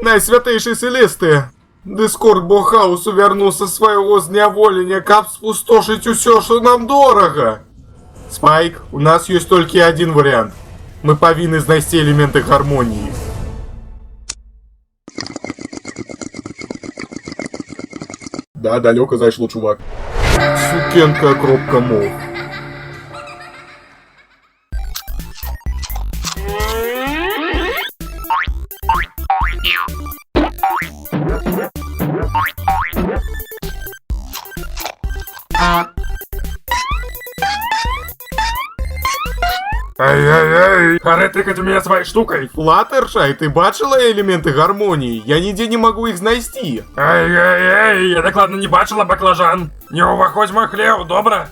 Найсвятейший Селесты! Дискорд бог хаосу вернулся з свого зняволення, каб спустошить усё, что нам дорого. Спайк, у нас есть только один вариант. Мы повинны знайти элементы гармонии. Да, далеко зашло, чувак. Сукенка кропка мов. Ай-яй-яй, харе тыкать у меня своей штукой. Флаттершай, ты бачила элементы гармонии? Я нигде не могу их знайти. Ай-яй-яй, я докладно не бачила баклажан. Не уваходь мой хлеб, добра?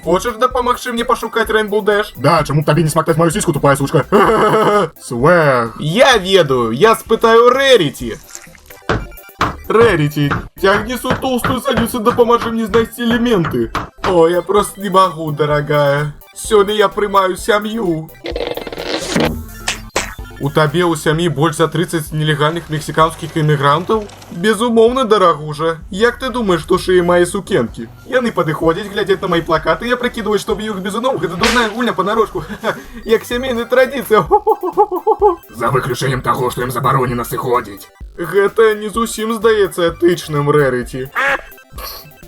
Хочешь допомогши мне пошукать Rainbow Dash? Да, чому б тобі не смактать мою сиську, тупая сучка? Свэг. Я ведаю, я спытаю Рерити. Рерити, тягни свою толстую задницу, да поможи мне знайти элементы. О, я просто не могу, дорогая. Сегодня я приймаю сям'ю. У табе у сям'і больше за 30 нелегальных мексиканских иммигрантов? Безумовно, дорогужа. Як ты думаешь, что шеи мои сукенки? Яны подыходят, глядят на мои плакаты, я прикидываю, что бью их бизунов. Это дурная гульня понарошку. Як сямейная традиция. За выключением того, что им заборонено сыходить. Гэта не зусім здаецца этычным, Рерити.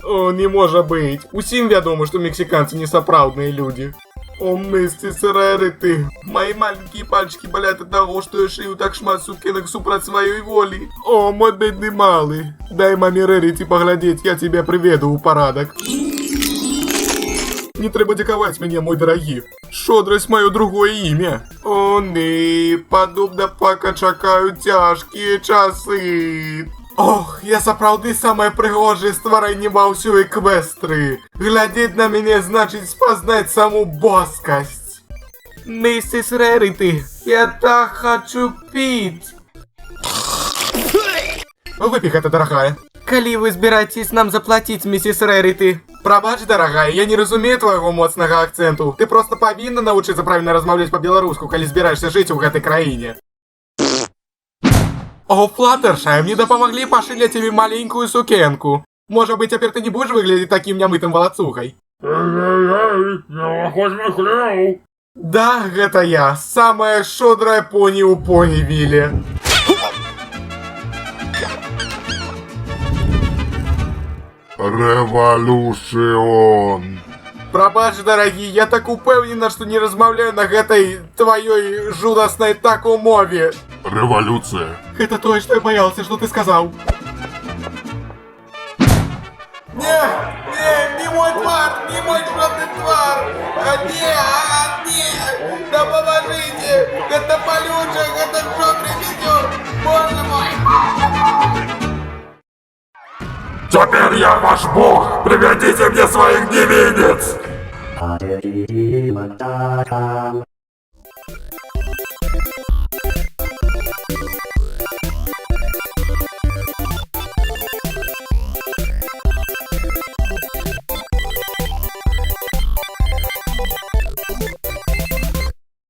О, не может быть. Усім вядома, что мексиканцы не сапраўдныя люди. О, мистис Рерити. Мои маленькие пальчики болят от того, что я шию так шмат сукенок супраць своей воли. О, мой бедный малый. Дай маме Рерити поглядеть, я тебя приведу у порядок. Не трэба дзякаваць мяне, мой дорогий. Шодрость мое другое имя. О, не, падобна пока чакаю цяжкія часы. Ох, я сапраўды самае прыгожае стварэнне ва ўсёй Эквестры. Глядзець на мяне значыць спазнаць саму боскасць. Миссис Рерити, я так хочу пить. Выпей гэта, дорогая. Калі вы збіраецесь нам заплатіць, миссис Рерити? Прабач, дорогая, я не разумею твайго моцнага акцэнту. Ты просто павінна навучыцца правільна размаўляць па-беларуску, калі збіраешься жыць у гэтай краіне. О, Флаттершай, мне допомогли пошить для тебя маленькую сукенку. Может быть, теперь ты не будешь выглядеть таким немытым волоцухой? Ай-яй-яй, не уваходь мой хлеб. Да, это я, самая шодрая пони у Понивилля. Революцион. Прабач, дорогие, я так упевнена, что не размовляю на этой твоей жудасной таку мове. Революция. Это то, что я боялся, что ты сказал. Не мой твар, не мой жодный твар. Не, да поможите. Это полючек, это жодный видео. Боже мой. Теперь я ваш бог, приведите мне своих невинниц.